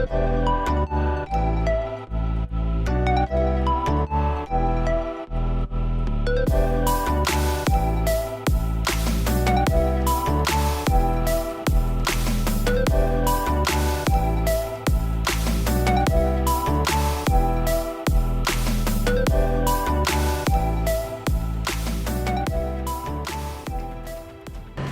A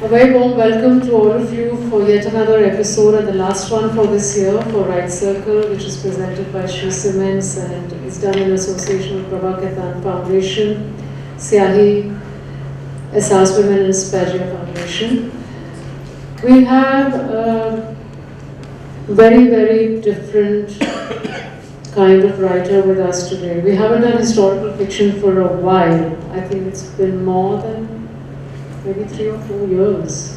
very warm welcome to all of you for yet another episode and the last one for this year for Right Circle, which is presented by Shri Siemens and is done in association with Prabha Ketan Foundation, Siahi, Esas Women and Spagia Foundation. We have a very, very different kind of writer with us today. We haven't done historical fiction for a while. I think it's been more than maybe 3 or 4 years.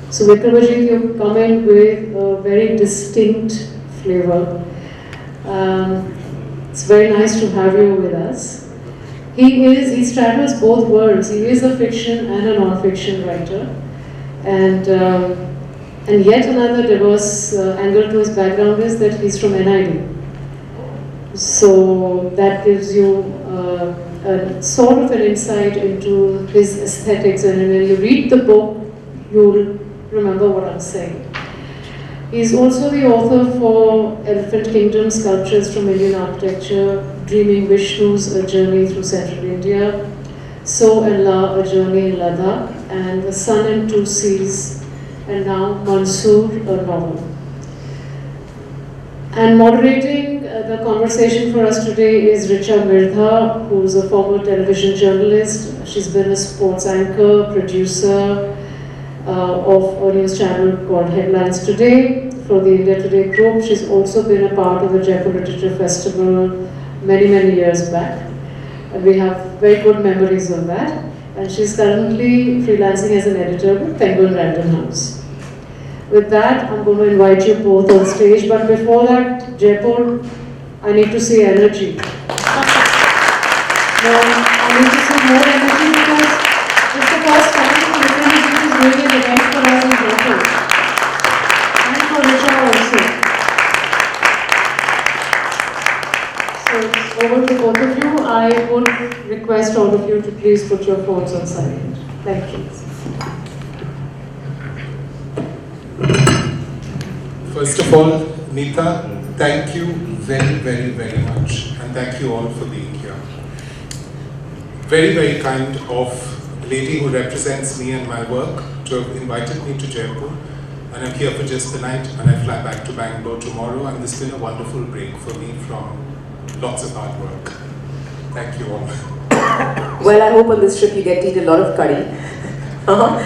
So Vikramjit, you come in with a very distinct flavor. It's very nice to have you with us. He straddles both worlds. He is a fiction and a non-fiction writer. And yet another diverse angle to his background is that he's from NID. So that gives you a sort of an insight into his aesthetics, and when you read the book, you'll remember what I'm saying. He's also the author for Elephant Kingdom, Sculptures from Indian Architecture, Dreaming Vishnu's A Journey Through Central India, So and La, A Journey in Ladakh, and The Sun and Two Seas, and now Mansoor, a novel. And moderating the conversation for us today is Richa Mirdha, who's a former television journalist. She's been a sports anchor, producer of a news channel called Headlines Today for the India Today group. She's also been a part of the Jaipur Literature Festival many, many years back. And we have very good memories of that. And she's currently freelancing as an editor with Penguin Random House. With that, I'm going to invite you both on stage, but before that, Jaipur, I need to see energy. No, I need to see more energy because it's the first time Vikramjit is doing an event for us in Jaipur. And for Richa also. So it's over to both of you. I would request all of you to please put your phones on silent. Thank you. First of all, Neeta, thank you very, very, very much, and thank you all for being here. Very, very kind of lady who represents me and my work to have invited me to Jaipur, and I'm here for just the night, and I fly back to Bangalore tomorrow, and this has been a wonderful break for me from lots of hard work. Thank you all. Well, I hope on this trip you get to eat a lot of curry,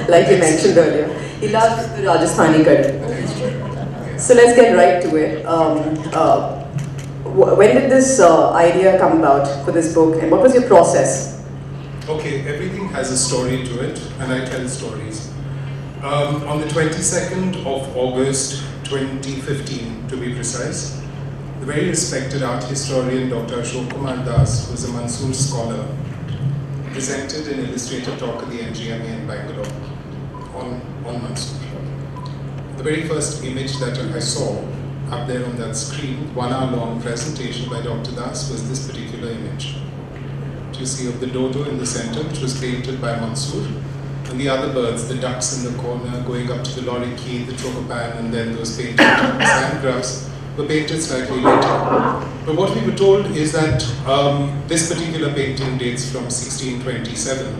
like you mentioned earlier. He loves the Rajasthani curry. So let's get right to it. When did this idea come about for this book, and what was your process? Okay, everything has a story to it, and I tell stories. On the 22nd of August 2015, to be precise, the very respected art historian Dr. Ashok Kumar Das, who is a Mansoor scholar, presented an illustrated talk at the NGMA in Bangalore on Mansoor. The very first image that I saw up there on that screen, 1 hour long presentation by Dr. Das, was this particular image. You see of the dodo in the center, which was painted by Mansoor, and the other birds, the ducks in the corner, going up to the lorry key, the tropopan, and then those painted sandgraphs were painted slightly later. But what we were told is that this particular painting dates from 1627.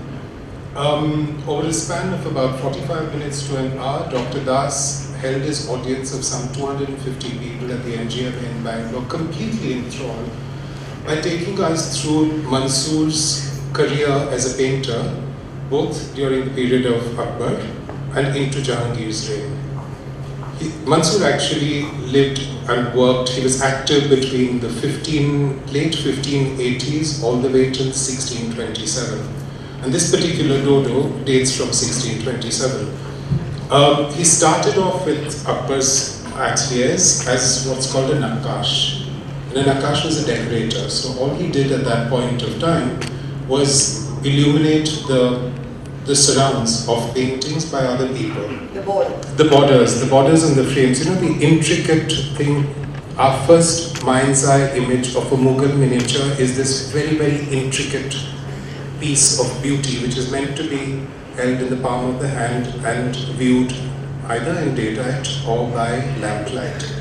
Over a span of about 45 minutes to an hour, Dr. Das held his audience of some 250 people at the NGMA in Bangalore completely enthralled by taking us through Mansoor's career as a painter, both during the period of Akbar and into Jahangir's reign. Mansoor actually lived and worked, he was active between the late 1580s all the way till 1627. And this particular dodo dates from 1627. He started off with Akbar's ateliers as what's called a nakash. And a nakash was a decorator, so all he did at that point of time was illuminate the surrounds of paintings by other people. The border. The borders and the frames, you know, the intricate thing our first mind's eye image of a Mughal miniature is this very, very intricate piece of beauty which is meant to be held in the palm of the hand and viewed either in daylight or by lamplight.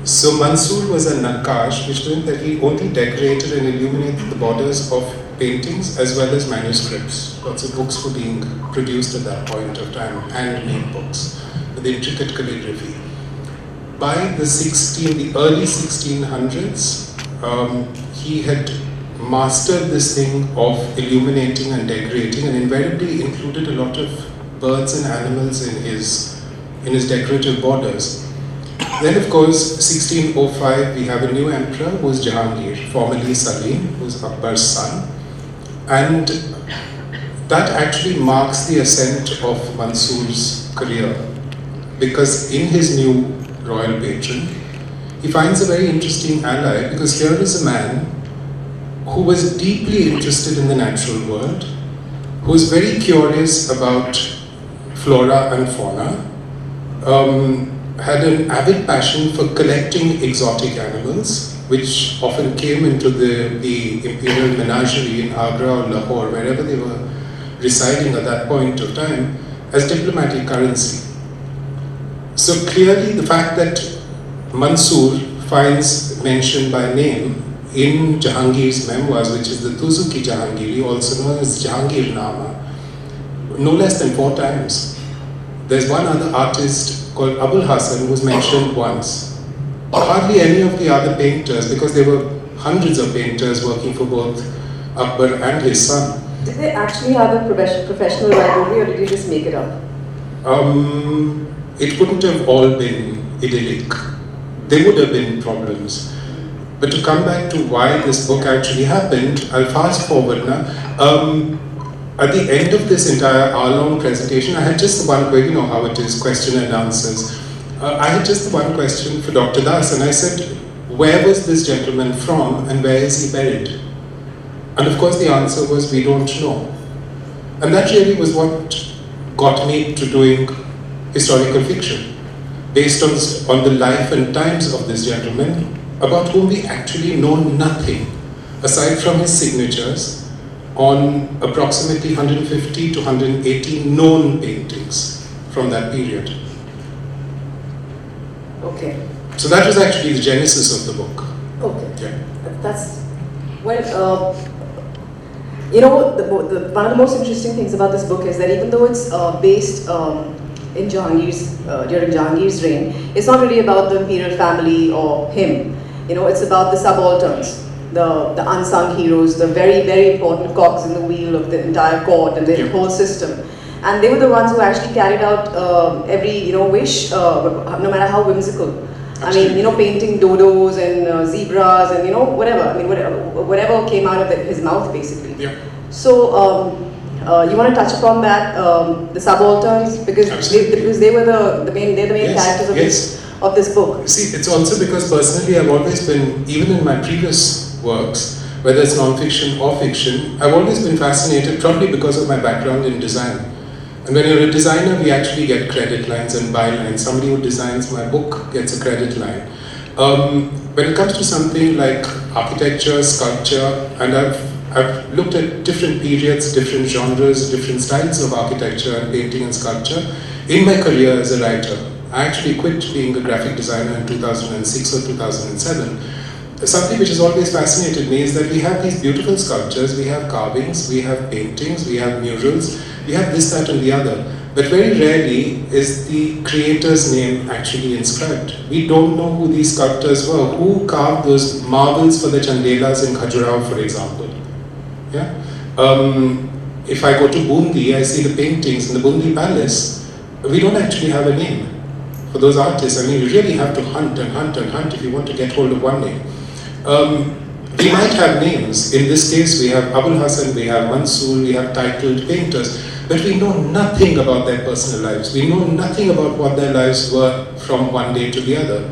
So Mansoor was a naqash, which meant that he only decorated and illuminated the borders of paintings as well as manuscripts. Lots of books were being produced at that point of time, handmade books with intricate calligraphy. By the early 1600s, he had mastered this thing of illuminating and decorating, and invariably included a lot of birds and animals in his decorative borders. Then, of course, 1605, we have a new emperor who is Jahangir, formerly Salim, who is Akbar's son. And that actually marks the ascent of Mansoor's career, because in his new royal patron, he finds a very interesting ally, because here is a man who was deeply interested in the natural world, who was very curious about flora and fauna, had an avid passion for collecting exotic animals, which often came into the imperial menagerie in Agra or Lahore, wherever they were residing at that point of time, as diplomatic currency. So clearly the fact that Mansoor finds mention by name in Jahangir's memoirs, which is the Tuzuki Jahangiri, also known as Jahangir Nama, no less than 4 times. There's one other artist called Abul Hasan who was mentioned once. Hardly any of the other painters, because there were hundreds of painters working for both Akbar and his son. Did they actually have a professional rivalry, or did you just make it up? It wouldn't have all been idyllic. There would have been problems. But to come back to why this book actually happened, I'll fast forward now. At the end of this entire hour-long presentation, I had just the one question, you know how it is, question and answers. I had just the one question for Dr. Das, and I said, where was this gentleman from and where is he buried? And of course the answer was, we don't know. And that really was what got me to doing historical fiction, based on the life and times of this gentleman, about whom we actually know nothing, aside from his signatures on approximately 150 to 180 known paintings from that period. Okay. So that was actually the genesis of the book. Okay. Yeah. That's, well, you know, one of the most interesting things about this book is that even though it's based in during Jahangir's reign, it's not really about the imperial family or him. You know, it's about the subalterns, the unsung heroes, the very, very important cogs in the wheel of the entire court and the whole system. And they were the ones who actually carried out every, wish, no matter how whimsical. Absolutely. I mean, painting dodos and zebras and, whatever. I mean, whatever came out of his mouth, basically. Yeah. So, you want to touch upon that, the subalterns, because they were the main characters of this book. See, it's also because personally I've always been, even in my previous works, whether it's non-fiction or fiction, I've always been fascinated, probably because of my background in design. And when you're a designer, we actually get credit lines and bylines. Somebody who designs my book gets a credit line. When it comes to something like architecture, sculpture, and I've looked at different periods, different genres, different styles of architecture and painting and sculpture in my career as a writer. I actually quit being a graphic designer in 2006 or 2007. Something which has always fascinated me is that we have these beautiful sculptures, we have carvings, we have paintings, we have murals, we have this, that and the other. But very rarely is the creator's name actually inscribed. We don't know who these sculptors were, who carved those marbles for the Chandelas in Khajuraho, for example. Yeah? If I go to Bundi, I see the paintings in the Bundi Palace, we don't actually have a name for those artists. I mean, you really have to hunt and hunt and hunt if you want to get hold of one name. We might have names. In this case, we have Abul Hasan, we have Mansoor, we have titled painters, but we know nothing about their personal lives. We know nothing about what their lives were from one day to the other.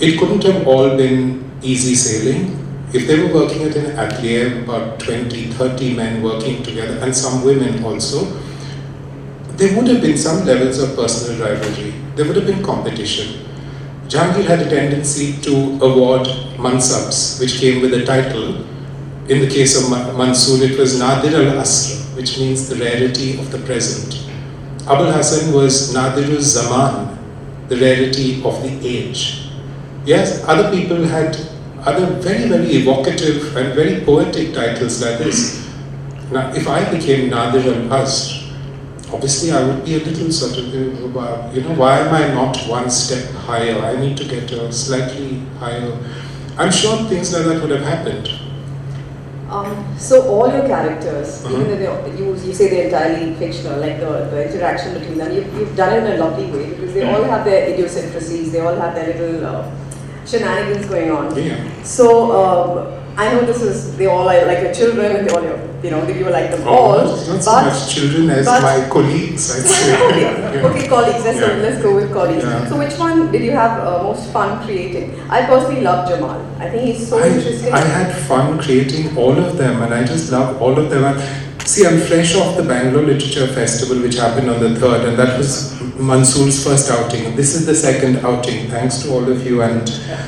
It couldn't have all been easy sailing. If they were working at an atelier, about 20, 30 men working together, and some women also, there would have been some levels of personal rivalry. There would have been competition. Jahangir had a tendency to award mansabs, which came with a title. In the case of Mansur, it was Nadir al-Asr, which means the rarity of the present. Abul Hasan was Nadir al-Zaman, the rarity of the age. Yes, other people had other very, very evocative and very poetic titles like this. Now, if I became Nadir al-Asr, obviously I would be a little sort of, why am I not one step higher? I need to get a slightly higher. I'm sure things like that would have happened. So all your characters, even though you say they're entirely fictional, like the interaction between them, you've done it in a lovely way because they all have their idiosyncrasies, they all have their little shenanigans going on. Yeah. So I know they all are like your children and they all you like them all. Not so much children as my colleagues, I'd say. Okay, colleagues, let's go with colleagues. Yeah. So which one did you have most fun creating? I personally love Jamal. I think he's so interesting. I had fun creating all of them and I just love all of them. See, I'm fresh off the Bangalore Literature Festival which happened on the 3rd and that was Mansoor's first outing. This is the second outing, thanks to all of you and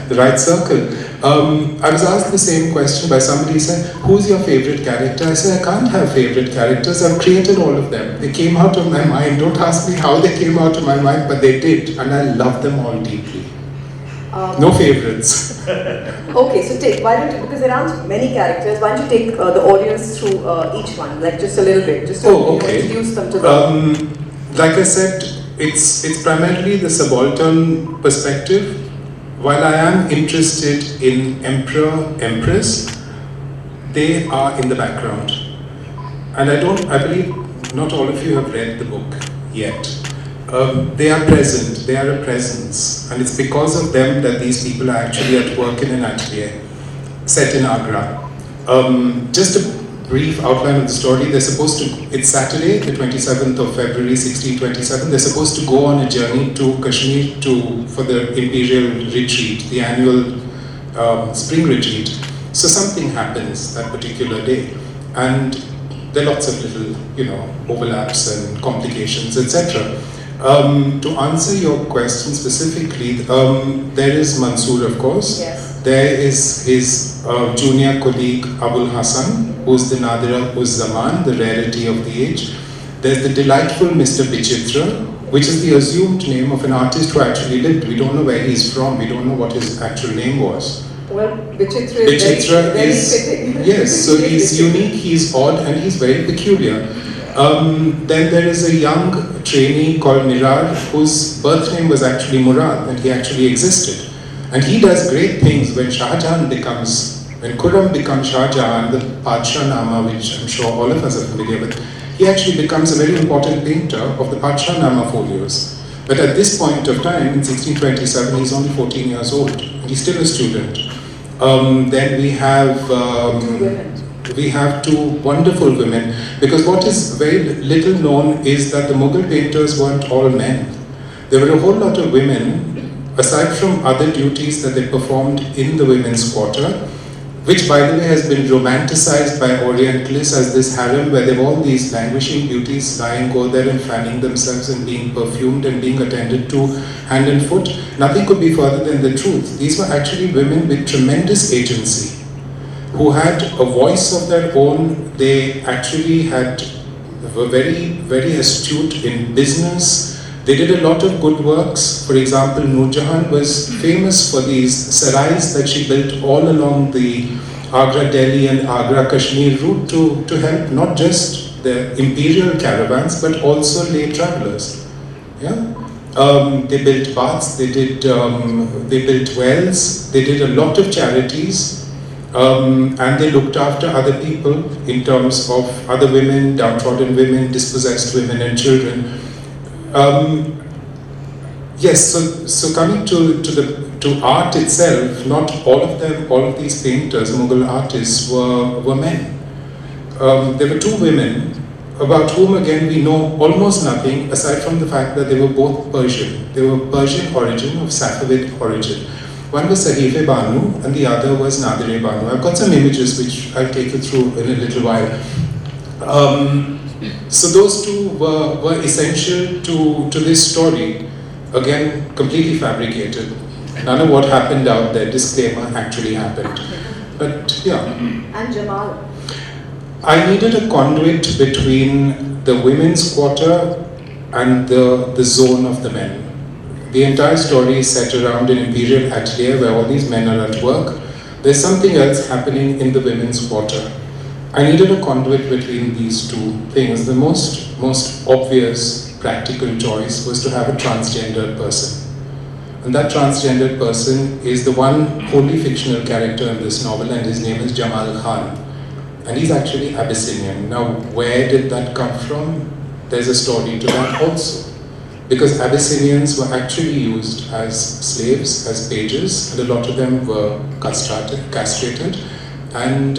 the Right Circle. I was asked the same question by somebody who said, who's your favorite character? I said, I can't have favorite characters, I've created all of them. They came out of my mind, don't ask me how they came out of my mind, but they did and I love them all deeply. No favorites. Okay, so why don't you, because there aren't many characters, why don't you take the audience through each one, like just a little bit, just to introduce them to them. Like I said, it's primarily the subaltern perspective. While I am interested in Emperor, Empress, they are in the background. And I believe not all of you have read the book yet. They are present, they are a presence, and it's because of them that these people are actually at work in an atelier set in Agra. Just a brief outline of the story. They're supposed to, it's Saturday, the 27th of February, 1627. They're supposed to go on a journey to Kashmir for the imperial retreat, the annual spring retreat. So something happens that particular day, and there are lots of little, overlaps and complications, etc. To answer your question specifically, there is Mansoor, of course. Yes. There is his junior colleague Abul Hasan, who's the Nadira Zaman, the rarity of the age. There's the delightful Mr. Bichitra, which is the assumed name of an artist who actually lived. We don't know where he's from, we don't know what his actual name was. Well, Bichitra is very fitting. Yes, so he's unique, he's odd, and he's very peculiar. Then there is a young trainee called Mirar, whose birth name was actually Murad, and he actually existed. And he does great things when when Khurram becomes Shah Jahan, the Padshah Nama, which I'm sure all of us are familiar with, he actually becomes a very important painter of the Padshah Nama folios. But at this point of time, in 1627, he's only 14 years old, and he's still a student. Then we have two wonderful women, because what is very little known is that the Mughal painters weren't all men. There were a whole lot of women, aside from other duties that they performed in the women's quarter, which by the way has been romanticized by Orientalists as this harem where there were all these languishing beauties lying over there and fanning themselves and being perfumed and being attended to hand and foot. Nothing could be further than the truth. These were actually women with tremendous agency, who had a voice of their own. They actually were very, very astute in business. They did a lot of good works. For example, Nur Jahan was famous for these sarais that she built all along the Agra Delhi and Agra Kashmir route to help not just the imperial caravans but also lay travelers. Yeah? They built baths, they built wells, they did a lot of charities. And they looked after other people in terms of other women, downtrodden women, dispossessed women and children. Yes, so coming to art itself, not all of these painters, Mughal artists, were men. There were two women, about whom again we know almost nothing, aside from the fact that they were both Persian. They were Persian origin, of Safavid origin. One was Sahife Banu and the other was Nadire Banu. I've got some images which I'll take you through in a little while. So those two were essential to this story, again completely fabricated. None of what happened out there, disclaimer, actually happened. But yeah. And Jamal. I needed a conduit between the women's quarter and the zone of the men. The entire story is set around an imperial atelier where all these men are at work. There's something else happening in the women's quarter. I needed a conduit between these two things. The most obvious practical choice was to have a transgendered person. And that transgendered person is the one wholly fictional character in this novel, and his name is Jamal Khan. And he's actually Abyssinian. Now, where did that come from? There's a story to that also. Because Abyssinians were actually used as slaves, as pages, and a lot of them were castrated, and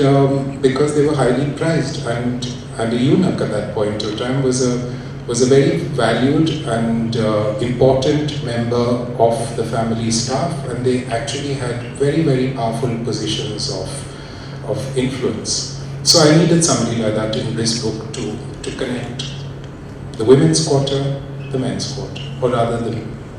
because they were highly prized, and a eunuch at that point of time was a very valued and important member of the family staff, and they actually had very, very powerful positions of influence. So I needed somebody like that in this book to connect the women's quarter, the men's quarter, or rather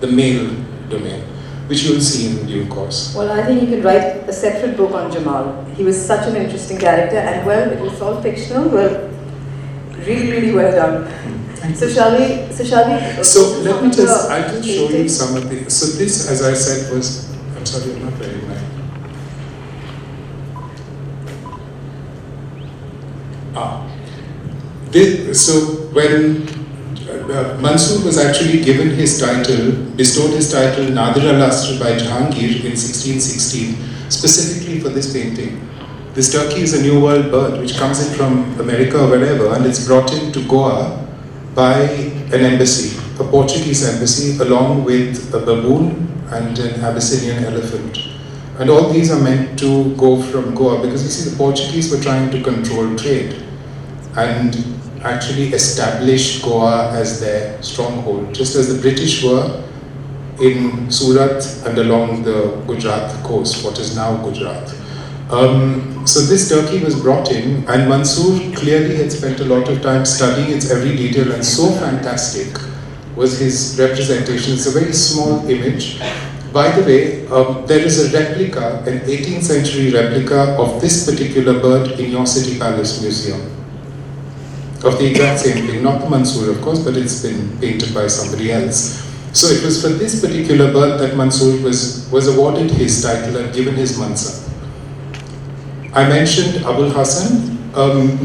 the male domain, which you'll see in due course. Well, I think you could write a separate book on Jamal. He was such an interesting character, and well, it was all fictional. Well, really, really well done. So shall we? So let me just. I'll just show you some of the. So this, as I said, was. I'm sorry, I'm not very nice. So when Mansoor was actually given his title, bestowed his title Nadir al-Asr by Jahangir in 1616, specifically for this painting. This turkey is a New World bird which comes in from America or wherever, and it's brought into Goa by an embassy, a Portuguese embassy, along with a baboon and an Abyssinian elephant. And all these are meant to go from Goa because you see the Portuguese were trying to control trade and actually establish Goa as their stronghold, just as the British were in Surat and along the Gujarat coast, what is now Gujarat. So this turkey was brought in, and Mansoor clearly had spent a lot of time studying its every detail, and so fantastic was his representation. It's a very small image. By the way, there is a replica, an 18th century replica of this particular bird in your City Palace Museum. Of the exact same thing, not the Mansoor of course, but it's been painted by somebody else. So it was for this particular bird that Mansoor was awarded his title and given his mansa. I mentioned Abul Hasan.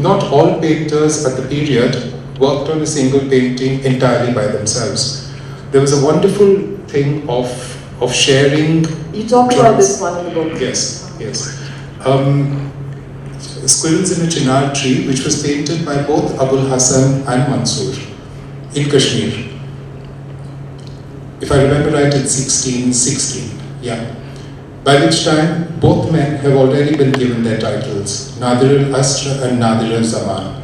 Not all painters at the period worked on a single painting entirely by themselves. There was a wonderful thing of sharing. You talk about this one in the book. Yes. Squirrels in a chinar tree, which was painted by both Abul Hasan and Mansoor in Kashmir. If I remember right, it's 1616. Yeah. By which time, both men have already been given their titles, Nadir al-Asr and Nadir al-Zaman.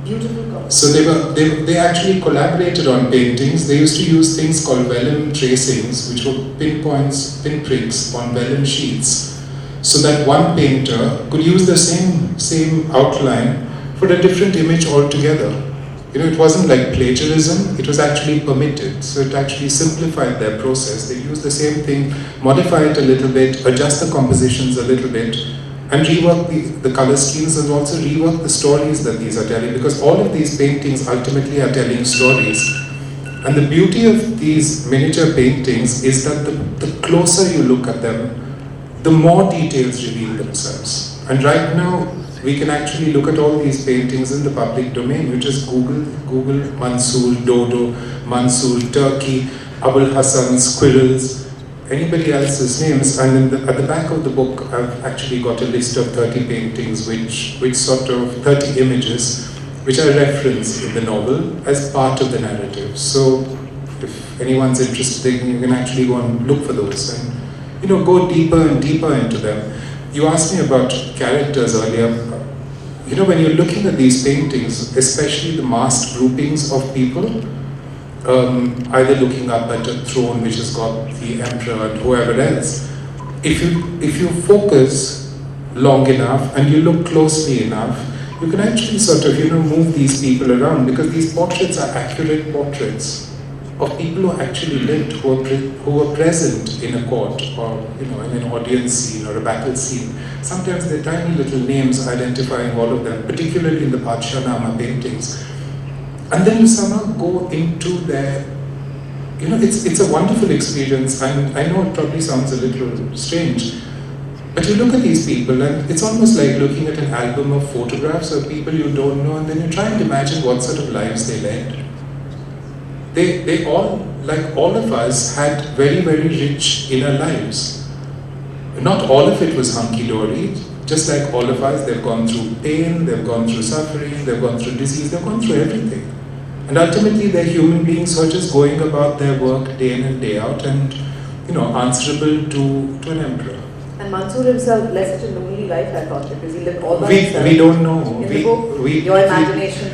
Beautiful colors. So they actually collaborated on paintings. They used to use things called vellum tracings, which were pinpricks on vellum sheets, so that one painter could use the same outline for a different image altogether. You know, it wasn't like plagiarism, it was actually permitted. So it actually simplified their process. They used the same thing, modify it a little bit, adjust the compositions a little bit, and rework the color schemes, and also rework the stories that these are telling, because all of these paintings ultimately are telling stories. And the beauty of these miniature paintings is that the closer you look at them, the more details reveal themselves. And right now, we can actually look at all these paintings in the public domain. You just Google Mansoor, Dodo, Mansoor, Turkey, Abul Hasan, squirrels, anybody else's names, and at the back of the book I've actually got a list of 30 paintings which sort of 30 images which I reference in the novel as part of the narrative. So if anyone's interested, you can actually go and look for those and go deeper and deeper into them. You asked me about characters earlier. When you're looking at these paintings, especially the masked groupings of people, either looking up at a throne which has got the emperor and whoever else, if you focus long enough and you look closely enough, you can actually sort of move these people around, because these portraits are accurate portraits. of people who actually lived, who were present in a court or in an audience scene or a battle scene. Sometimes they're tiny little names identifying all of them, particularly in the Padshanama paintings. And then you somehow go into their, it's a wonderful experience. And I know it probably sounds a little strange, but you look at these people and it's almost like looking at an album of photographs of people you don't know, and then you try and imagine what sort of lives they led. They all, like all of us, had very, very rich inner lives. Not all of it was hunky-dory. Just like all of us, they've gone through pain, they've gone through suffering, they've gone through disease, they've gone through everything. And ultimately, they're human beings who are just going about their work day in and day out and, answerable to an emperor. And Mansoor himself led such a lonely life, I thought, because he lived all by himself. We don't know. In the book, your imagination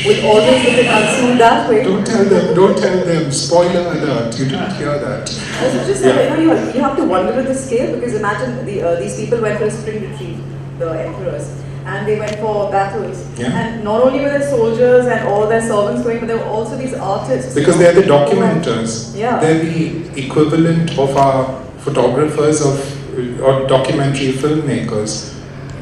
will always look at Mansoor that way. Don't tell them. Spoiler alert. You didn't hear that. So just you have to wonder at the scale, because imagine these people went for a spring retreat, the emperors, and they went for battles. Yeah. And not only were there soldiers and all their servants going, but there were also these artists. Because they're the documenters. Yeah. They're the equivalent of our photographers or documentary filmmakers.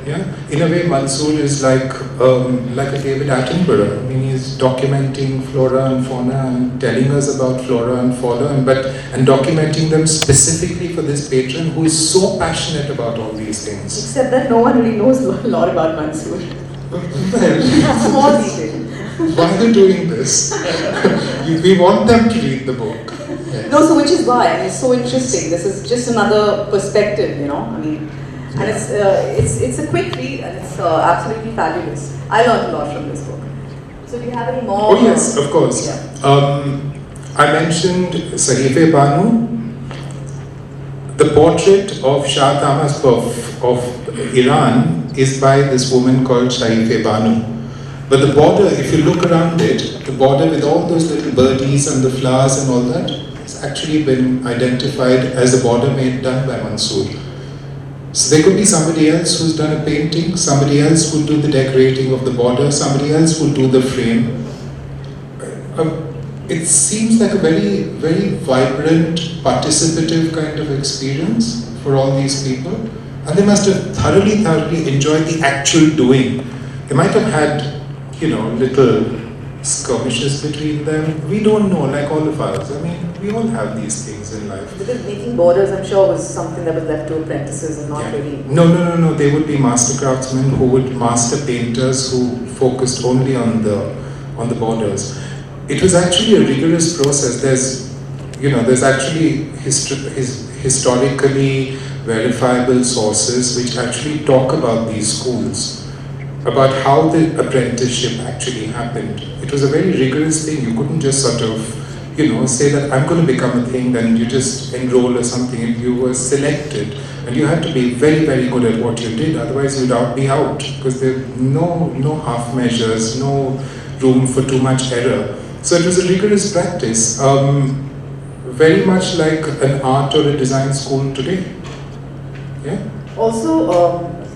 Yeah, in a way, Mansoor is like a David Attenborough. I mean, he's documenting flora and fauna and telling us about flora and fauna, and documenting them specifically for this patron who is so passionate about all these things. Except that no one really knows a lot about Mansoor. Well, Small detail. why are you doing this? We want them to read the book. Yes. No, so which is why, and it's so interesting. This is just another perspective, I mean. And it's a quick read, and it's absolutely fabulous. I learned a lot from this book. So do you have any more? Oh yes, of course. Yeah. I mentioned Sahife-Banu. The portrait of Shah Tahmasp of Iran is by this woman called Sahife-Banu. But the border, if you look around it, the border with all those little birdies and the flowers and all that, has actually been identified as a border done by Mansoor. So there could be somebody else who's done a painting, somebody else would do the decorating of the border, somebody else would do the frame. It seems like a very, very vibrant, participative kind of experience for all these people. And they must have thoroughly enjoyed the actual doing. They might have had, little skirmishes between them. We don't know, like all of us. I mean, we all have these things in life. Because making borders, I'm sure, was something that was left to apprentices and not really... No. They would be master craftsmen who would master painters who focused only on the borders. It was actually a rigorous process. There's actually historically verifiable sources which actually talk about these schools, about how the apprenticeship actually happened. It was a very rigorous thing. You couldn't just sort of, say that I'm going to become a thing, then you just enroll or something. You were selected, and you had to be very, very good at what you did. Otherwise, you'd be out, because there were no half measures, no room for too much error. So it was a rigorous practice, very much like an art or a design school today. Yeah. Also,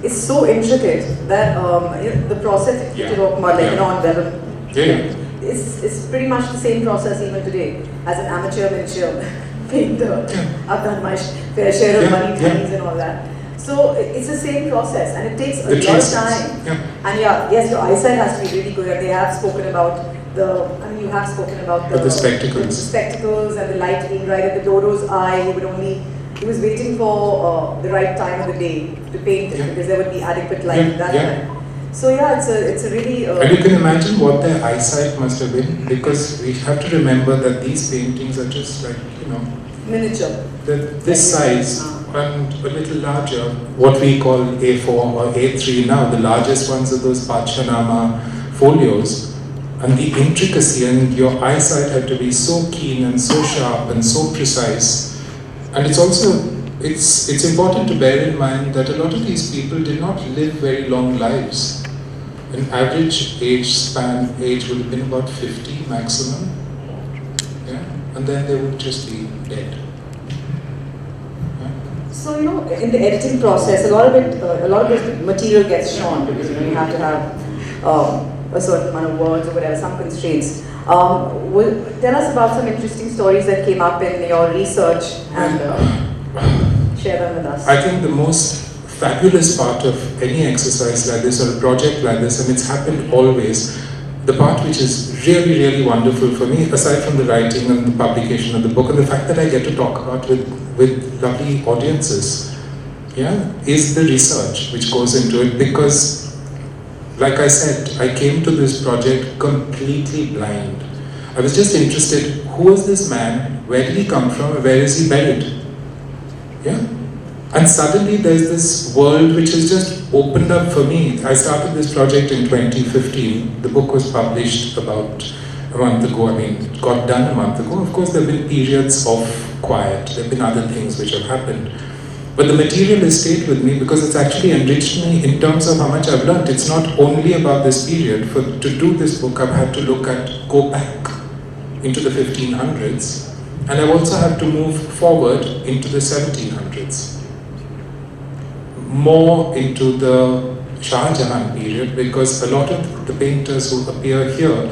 it's so intricate that the process you're talking about, on web, it's pretty much the same process even today. As an amateur miniature painter, I've done my fair share of money tinies and all that. So it's the same process, and it takes a lot of time. Yeah. And yes, your eyesight has to be really good. And they have spoken about you have spoken about the spectacles. The spectacles and the light being right at the dodo's eye. He was waiting for the right time of the day to paint it, because there would be adequate light at that time. So it's a really... and you can imagine what their eyesight must have been, because we have to remember that these paintings are just like, miniature. This size and a little larger, what we call A4 or A3 now. The largest ones are those Padshanama folios. And the intricacy, and your eyesight had to be so keen and so sharp and so precise. And it's also, it's important to bear in mind that a lot of these people did not live very long lives. An average age would have been about 50 maximum. Yeah? And then they would just be dead. Yeah? So in the editing process, a lot of this material gets shorn, because you have to have a certain amount of words or whatever, some constraints. Tell us about some interesting stories that came up in your research and share them with us. I think the most fabulous part of any exercise like this or a project like this, and it's happened always, the part which is really, really wonderful for me, aside from the writing and the publication of the book and the fact that I get to talk about with lovely audiences, is the research which goes into it, because like I said, I came to this project completely blind. I was just interested, who is this man, where did he come from, and where is he buried? And suddenly there's this world which has just opened up for me. I started this project in 2015. The book was published about a month ago. I mean, it got done a month ago. Of course, there have been periods of quiet. There have been other things which have happened. But the material has stayed with me because it's actually enriched me in terms of how much I've learned. It's not only about this period. To do this book, I've had to go back into the 1500s. And I've also had to move forward into the 1700s. More into the Shah Jahan period, because a lot of the painters who appear here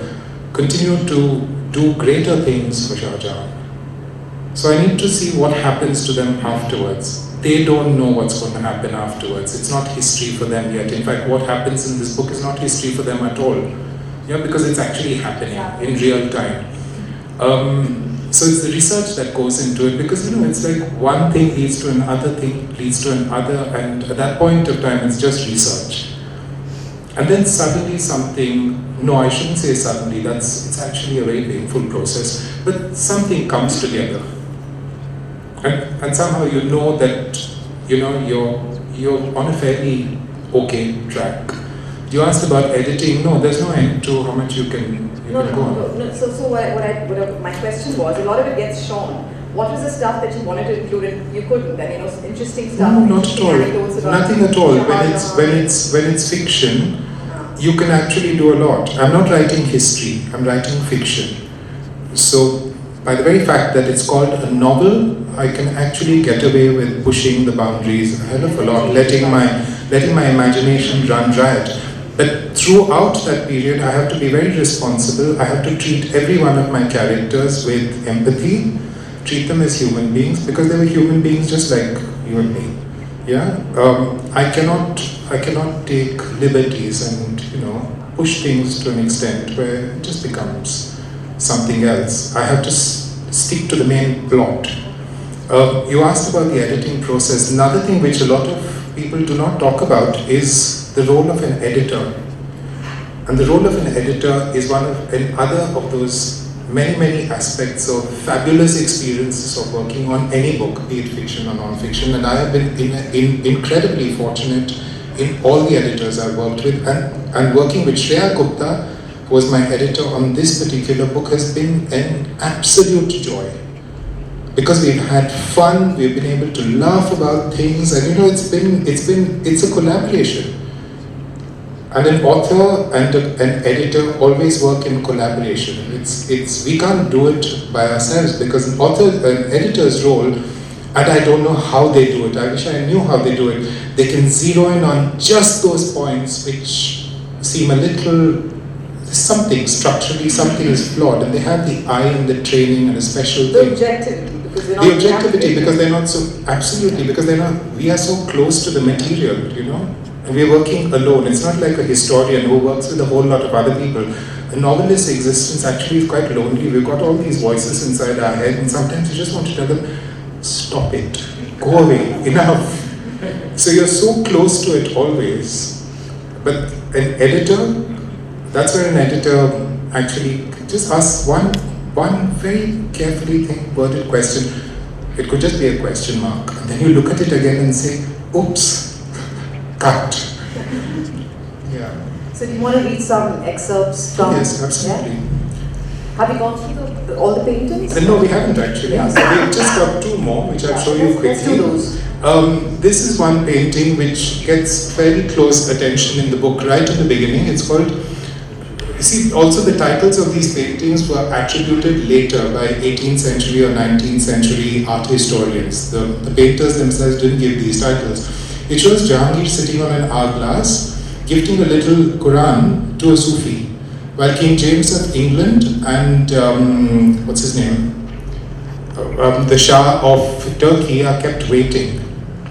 continue to do greater things for Shah Jahan. So I need to see what happens to them afterwards. They don't know what's going to happen afterwards. It's not history for them yet. In fact, what happens in this book is not history for them at all. Because it's actually happening in real time. So it's the research that goes into it, because it's like one thing leads to another thing, leads to another, and at that point of time it's just research. And then suddenly something, no, I shouldn't say suddenly, it's actually a very painful process, but something comes together. And somehow you know that, you're on a fairly okay track. You asked about editing. No, there's no end to how much you can go on. No. So my question was, a lot of it gets shown. What was the stuff that you wanted to include and you couldn't? And interesting stuff. No, not at all. Nothing at all. When it's fiction, you can actually do a lot. I'm not writing history. I'm writing fiction. So by the very fact that it's called a novel, I can actually get away with pushing the boundaries a hell of a lot, letting my imagination run riot. But throughout that period, I have to be very responsible. I have to treat every one of my characters with empathy, treat them as human beings, because they were human beings just like you and me. I cannot take liberties and push things to an extent where it just becomes something else. I have to stick to the main plot. You asked about the editing process. Another thing which a lot of people do not talk about is the role of an editor. And the role of an editor is another of those many, many aspects of fabulous experiences of working on any book, be it fiction or non-fiction. And I have been incredibly fortunate in all the editors I've worked with. And working with Shreya Gupta, who was my editor on this particular book, has been an absolute joy. Because we've had fun, we've been able to laugh about things, and it's a collaboration. And an author and an editor always work in collaboration. We can't do it by ourselves, because an editor's role, and I don't know how they do it, I wish I knew how they do it, they can zero in on just those points which seem a little, structurally something is flawed, and they have the eye and the training and a special thing. The objectivity, because they're not so, absolutely, because we are so close to the material, and we're working alone. It's not like a historian who works with a whole lot of other people. A novelist's existence actually is quite lonely. We've got all these voices inside our head, and sometimes you just want to tell them, stop it, go away, enough. So you're so close to it always. But an editor, that's where an editor actually just asks one very carefully worded question. It could just be a question mark. And then you look at it again and say, oops, cut. So do you want to read some excerpts from? Yes, absolutely. Yeah? Have you gone through all the paintings? No, we haven't actually. So we've just got two more, which I'll show you quickly. Let's do those. This is one painting which gets fairly close attention in the book right at the beginning. It's called, you see, also the titles of these paintings were attributed later by 18th century or 19th century art historians. The painters themselves didn't give these titles. It shows Jahangir sitting on an hourglass, gifting a little Quran to a Sufi, while King James of England and what's his name, the Shah of Turkey are kept waiting.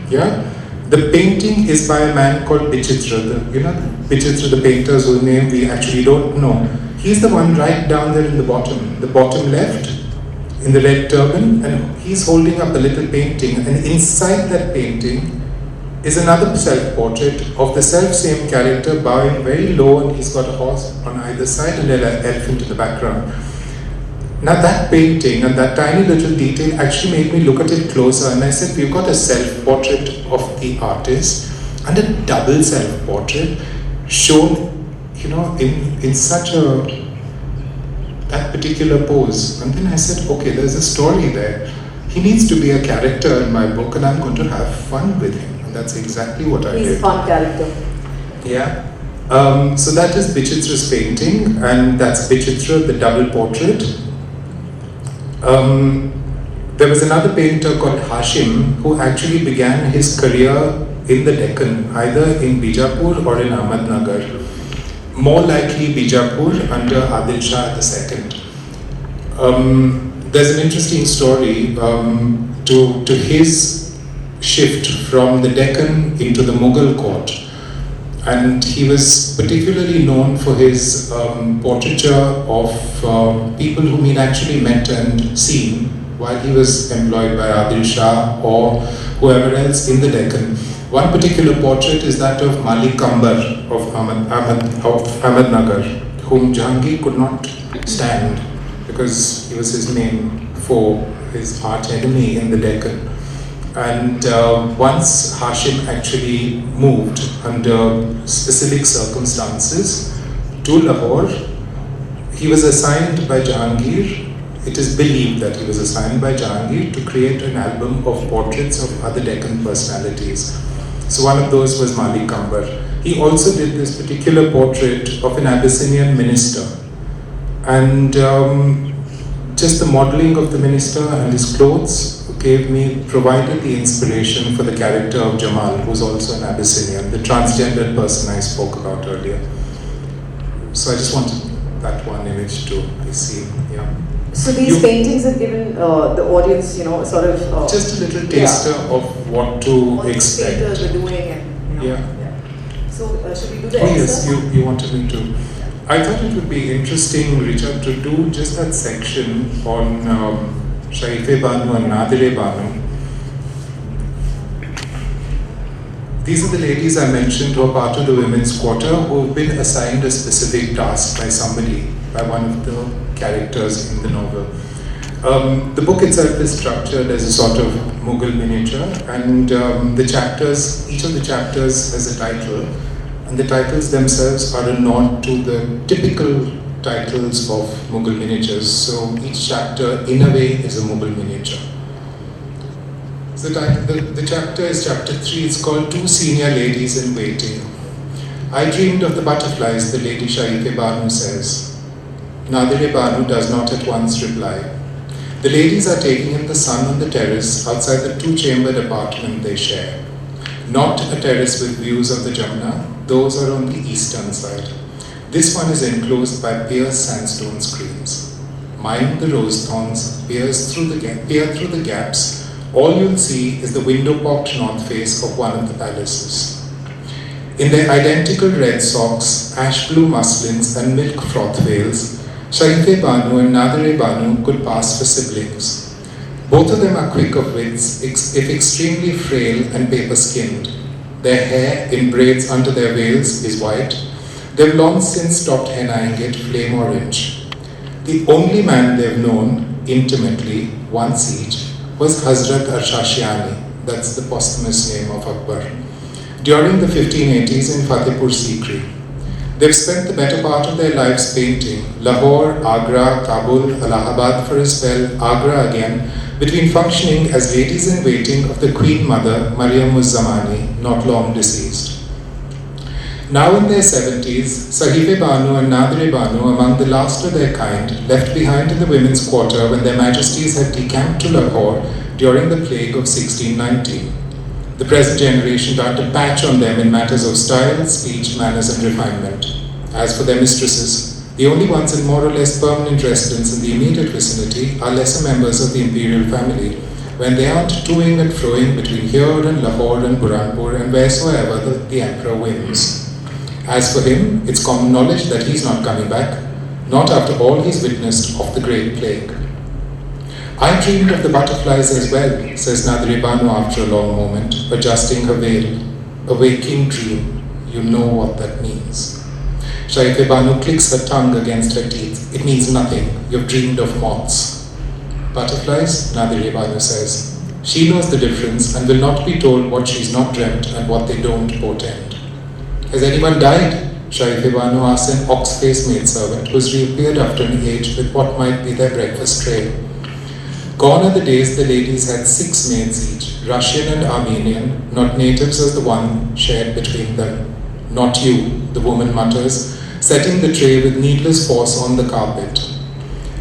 Yeah, the painting is by a man called Bichitra. Bichitra, the painter's whose name we actually don't know. He's the one right down there in the bottom left, in the red turban, and he's holding up a little painting, and inside that painting is another self-portrait of the self-same character bowing very low, and he's got a horse on either side and an elephant in the background. Now that painting and that tiny little detail actually made me look at it closer, and I said, we've got a self-portrait of the artist and a double self-portrait shown, in such that particular pose. And then I said, okay, there's a story there. He needs to be a character in my book, and I'm going to have fun with him. And that's exactly what I did. He's a fun character. Yeah. So that is Bichitra's painting, and that's Bichitra, the double portrait. There was another painter called Hashim who actually began his career in the Deccan, either in Bijapur or in Ahmednagar. More likely Bijapur under Adil Shah II. There's an interesting story to his shift from the Deccan into the Mughal court. And he was particularly known for his portraiture of people whom he'd actually met and seen while he was employed by Adil Shah or whoever else in the Deccan. One particular portrait is that of Malik Kambar of Ahmednagar, whom Jahangir could not stand because he was his main foe, his arch enemy in the Deccan. And once Hashim actually moved under specific circumstances to Lahore, he was assigned by Jahangir. It is believed that he was assigned by Jahangir to create an album of portraits of other Deccan personalities. So one of those was Malik Kambar. He also did this particular portrait of an Abyssinian minister. And just the modeling of the minister and his clothes provided the inspiration for the character of Jamal, who's also an Abyssinian, the transgendered person I spoke about earlier. So I just wanted that one image to be seen. Yeah. So these paintings have given the audience, sort of just a little taster of what to what expect. painters were doing, and Yeah. So should we do the Yes, excerpt? you wanted me to. I thought it would be interesting, Richard, to do just that section on Sharife Banu and Nadire Banu. These are the ladies I mentioned who are part of the women's quarter who have been assigned a specific task by somebody, by one of the characters in the novel. The book itself is structured as a sort of Mughal miniature, and the chapters, each of the chapters has a title, and the titles themselves are a nod to the typical titles of Mughal miniatures. So each chapter, in a way, is a Mughal miniature. So the chapter is chapter 3. It's called Two Senior Ladies in Waiting. I dreamed of the butterflies, the lady Sharife Banu says. Nadire Banu does not at once reply. The ladies are taking in the sun on the terrace outside the two-chambered apartment they share. Not a terrace with views of the Jamuna, those are on the eastern side. This one is enclosed by pierced sandstone screens. Mine, the rose thorns, peer through the gaps. All you'll see is the window-pocked north face of one of the palaces. In their identical red socks, ash blue muslins and milk froth veils, Sharife Banu and Nadire Banu could pass for siblings. Both of them are quick of wits, if extremely frail and paper-skinned. Their hair, in braids under their veils, is white. They've long since stopped hennaing it flame orange. The only man they've known, intimately, once each, was Hazrat Arshashiani, that's the posthumous name of Akbar, during the 1580s in Fatehpur Sikri. They've spent the better part of their lives painting Lahore, Agra, Kabul, Allahabad for a spell, Agra again, between functioning as ladies in waiting of the Queen Mother, Maryam Uz-Zamani, not long deceased. Now in their 70s, Sharife Banu and Nadire Banu, among the last of their kind, left behind in the women's quarter when their majesties had decamped to Lahore during the plague of 1619. The present generation tried to patch on them in matters of style, speech, manners and refinement. As for their mistresses, The only ones in more or less permanent residence in the immediate vicinity are lesser members of the imperial family, when they aren't toing and froing between here and Lahore and Burhanpur and wheresoever the emperor whims. As for him, it's common knowledge that he's not coming back, not after all he's witnessed of the Great Plague. I dreamed of the butterflies as well, says Nadri Banu after a long moment, adjusting her veil. A waking dream, you know what that means. Shaife Banu clicks her tongue against her teeth. It means nothing, you've dreamed of moths. Butterflies, Nadri Banu says. She knows the difference and will not be told what she's not dreamt and what they don't portend. Has anyone died? Shaife Banu asks an ox-faced maidservant who's reappeared after an age with what might be their breakfast tray. Gone are the days the ladies had 6 maids each, Russian and Armenian, not natives as the one shared between them. Not you, the woman mutters, setting the tray with needless force on the carpet.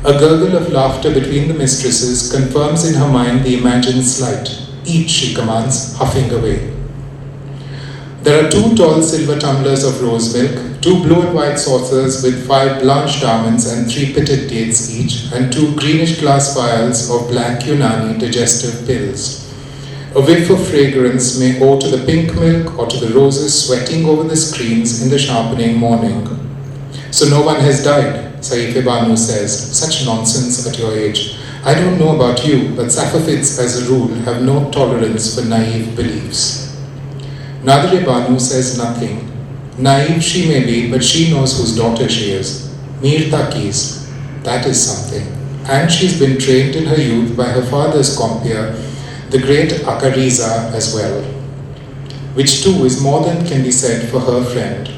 A gurgle of laughter between the mistresses confirms in her mind the imagined slight. Eat, she commands, huffing away. There are 2 tall silver tumblers of rose milk, 2 blue and white saucers with 5 blanched almonds and 3 pitted dates each, and 2 greenish glass vials of black Unani digestive pills. A whiff of fragrance may owe to the pink milk or to the roses sweating over the screens in the sharpening morning. So no one has died, Saife Banu says. Such nonsense at your age. I don't know about you, but Safavids as a rule have no tolerance for naive beliefs. Nadri Banu says nothing. Naive she may be, but she knows whose daughter she is. Mir Takis, that is something. And she's been trained in her youth by her father's compeer, the great Akariza as well. Which too is more than can be said for her friend.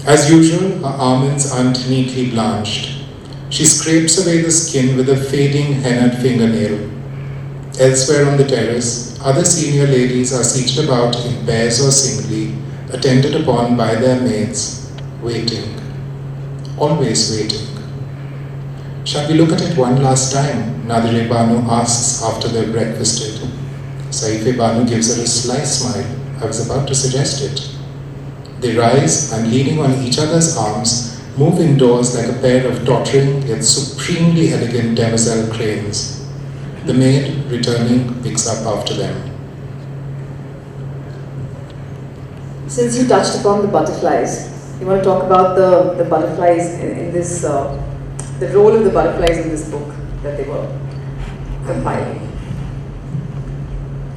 As usual, her almonds aren't neatly blanched. She scrapes away the skin with a fading hennaed fingernail. Elsewhere on the terrace, other senior ladies are seated about in pairs or singly, attended upon by their maids, waiting. Always waiting. Shall we look at it one last time? Nadri Banu asks after they've breakfasted. Saife Banu gives her a sly smile. I was about to suggest it. They rise and, leaning on each other's arms, move indoors like a pair of tottering yet supremely elegant demoiselle cranes. The maid, returning, picks up after them. Since you touched upon the butterflies, you want to talk about the butterflies in this, the role of the butterflies in this book that they were compiling.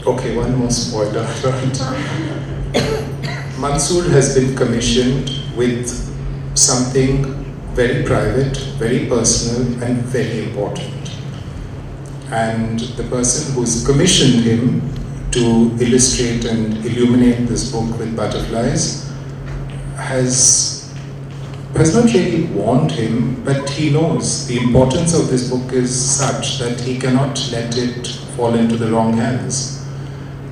Okay, one more spoiler. Mansoor has been commissioned with something very private, very personal, and very important. And the person who's commissioned him to illustrate and illuminate this book with butterflies has not really warned him, but he knows the importance of this book is such that he cannot let it fall into the wrong hands.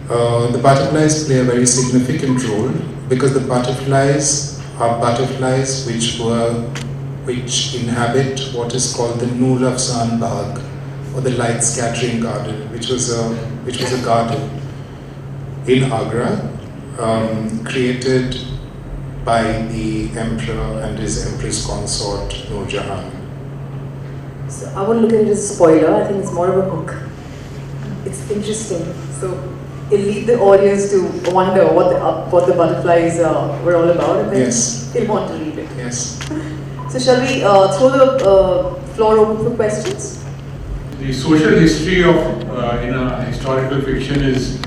The butterflies play a very significant role because the butterflies are butterflies which inhabit what is called the Noor Afzan Bagh, or the light scattering garden, which was a garden in Agra, created by the emperor and his empress consort Noor Jahan. So I wouldn't look at it as a spoiler. I think it's more of a hook. It's interesting. So it'll lead the audience to wonder what the butterflies were all about, and then they'll want to read it. Yes. So shall we throw the floor open for questions? The social history of in a historical fiction is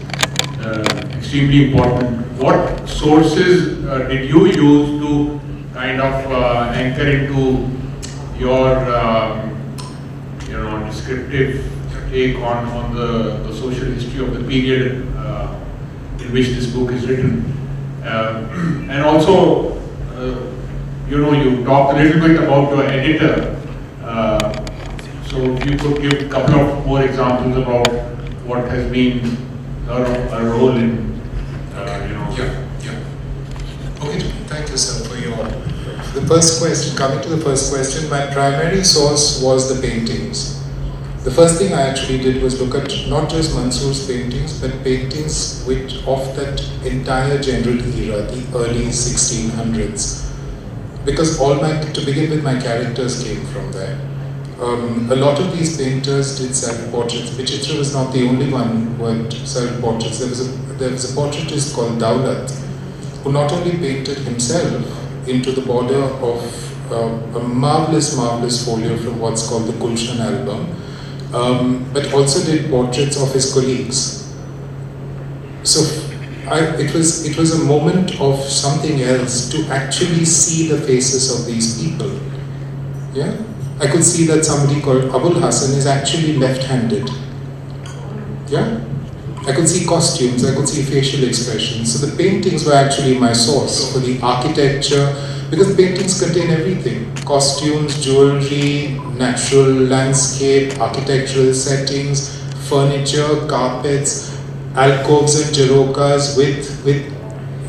extremely important. What sources did you use to kind of anchor into your descriptive take on the social history of the period in which this book is written? And also, you talked a little bit about your editor. So if you could give a couple of more examples about what has been her role in, Okay, thank you, sir, for the first question. Coming to the first question, my primary source was the paintings. The first thing I actually did was look at not just Mansoor's paintings, but paintings of that entire general era, the early 1600s. because to begin with, my characters came from there. A lot of these painters did self-portraits. Vichitra was not the only one who had self-portraits. There was a portraitist called Daulat, who not only painted himself into the border of a marvelous folio from what's called the Gulshan album, but also did portraits of his colleagues. So it was a moment of something else to actually see the faces of these people. Yeah, I could see that somebody called Abul Hassan is actually left-handed. Yeah, I could see costumes, I could see facial expressions. So the paintings were actually my source for the architecture, because the paintings contain everything: costumes, jewelry, natural landscape, architectural settings, furniture, carpets, alcoves and jarokas with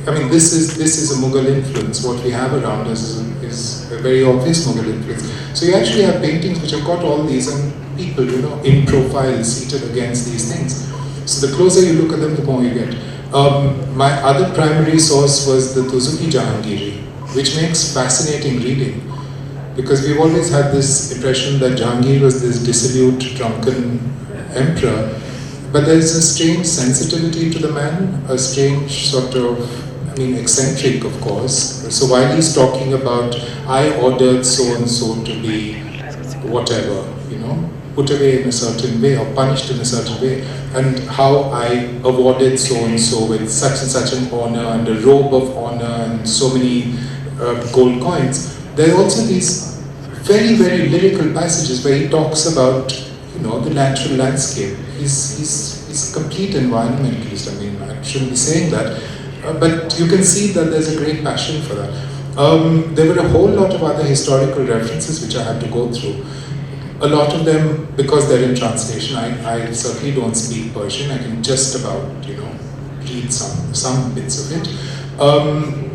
I mean, this is a Mughal influence. What we have around us is a very obvious Mughal influence. So you actually have paintings which have got all these, and people, in profile, seated against these things. So the closer you look at them, the more you get. My other primary source was the Tuzuki Jahangiri, which makes fascinating reading, because we've always had this impression that Jahangir was this dissolute, drunken emperor. But there's a strange sensitivity to the man, a strange sort of, eccentric, of course. So while he's talking about, I ordered so-and-so to be whatever, put away in a certain way or punished in a certain way, and how I awarded so-and-so with such and such an honor and a robe of honor and so many gold coins. There are also these very, very lyrical passages where he talks about, the natural landscape. He's a complete environmentalist. I shouldn't be saying that, but you can see that there's a great passion for that. There were a whole lot of other historical references which I had to go through. A lot of them, because they're in translation, I certainly don't speak Persian. I can just about, read some bits of it.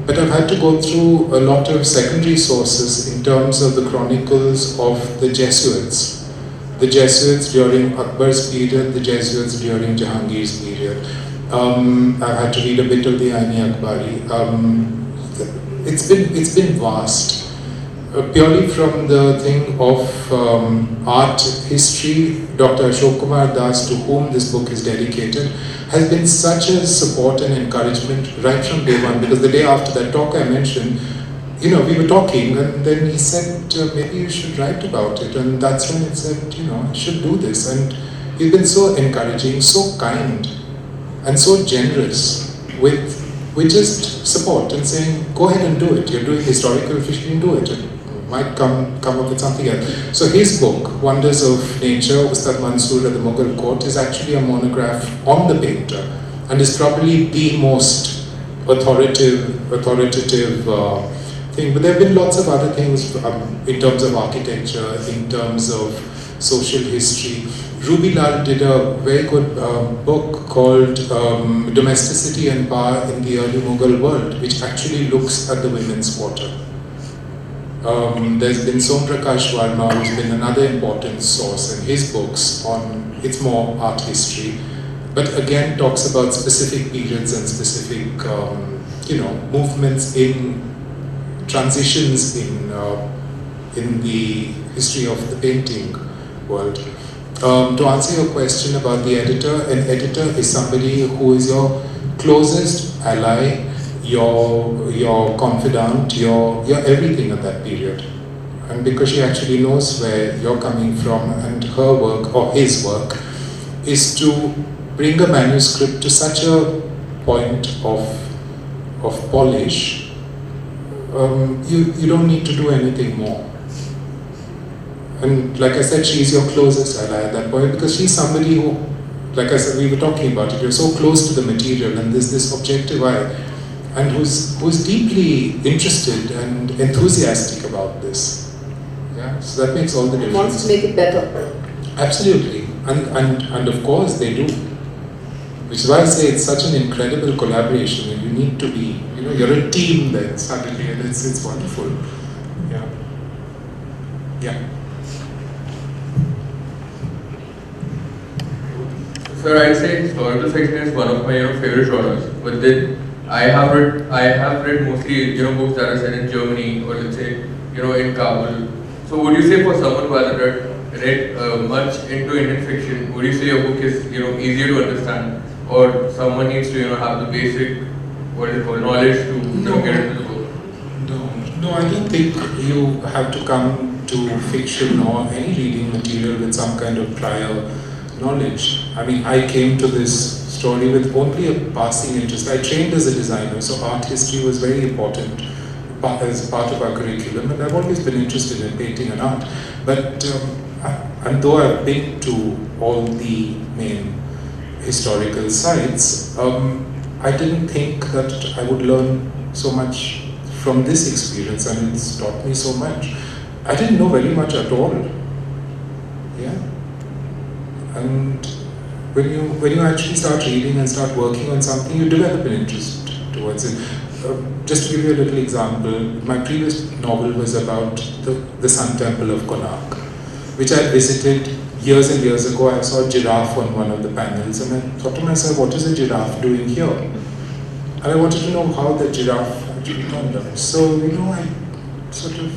But I've had to go through a lot of secondary sources in terms of the chronicles of the Jesuits. The Jesuits during Akbar's period, the Jesuits during Jahangir's period. I've had to read a bit of the Aini Akbari. It's been vast. Purely from the thing of art history, Dr. Ashok Kumar Das, to whom this book is dedicated, has been such a support and encouragement right from day one, because the day after that talk I mentioned, we were talking, and then he said, maybe you should write about it, and that's when it said, I should do this. And he's been so encouraging, so kind, and so generous with just support and saying, go ahead and do it. You're doing historical fiction, do it. And might come up with something else. So his book, Wonders of Nature, Ustad Mansoor at the Mughal Court, is actually a monograph on the painter, and is probably the most authoritative thing. But there have been lots of other things in terms of architecture, in terms of social history. Ruby Lal did a very good book called Domesticity and Power in the Early Mughal World, which actually looks at the women's quarter. There's been Som Prakash Varma, who's been another important source, and his books it's more art history, but again talks about specific periods and specific, movements in transitions in the history of the painting world. To answer your question about the editor, an editor is somebody who is your closest ally, your confidant, your everything at that period. And because she actually knows where you're coming from, and her work, or his work, is to bring a manuscript to such a point of polish, you don't need to do anything more. And like I said, she's your closest ally at that point, because she's somebody who, like I said, we were talking about it, you're so close to the material, and there's this objective eye, and who's deeply interested and enthusiastic about this. Yeah, so that makes all the difference. Wants to make it better. Absolutely, and of course they do. Which is why I say it's such an incredible collaboration, and you need to be, you're a team then suddenly, and it's wonderful. Yeah. Yeah. Sir, I'd say historical fiction is one of my favorite genres, but then I have read mostly, books that are set in Germany or let's say, in Kabul. So would you say for someone who hasn't read much into Indian fiction, would you say your book is, easier to understand, or someone needs to, have the basic, what is it called, knowledge to get into the book? No, I don't think you have to come to fiction or any reading material with some kind of prior knowledge. I mean, I came to this story with only a passing interest. I trained as a designer, so art history was very important as part of our curriculum, and I've always been interested in painting and art. But and though I've been to all the main historical sites, I didn't think that I would learn so much from this experience, and it's taught me so much. I didn't know very much at all. Yeah. And when you actually start reading and start working on something, you develop an interest towards it. Just to give you a little example, my previous novel was about the Sun Temple of Konark, which I visited years and years ago. I saw a giraffe on one of the panels, and I thought to myself, what is a giraffe doing here? And I wanted to know how the giraffe actually turned out. So, I sort of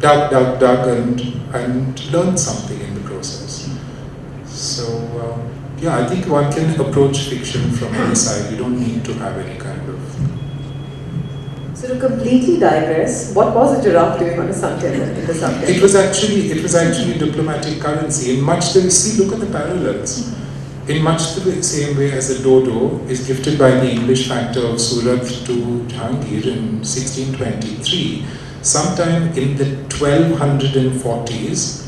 dug and learned something in the process. So, yeah, I think one can approach fiction from any side. You don't need to have any kind of... So to completely digress, what was a giraffe doing on the Sun Temple, in the Sun Temple? It was actually diplomatic currency. In much the look at the parallels. In much the same way as a dodo is gifted by the English factor of Surat to Jahangir in 1623, sometime in the 1240s,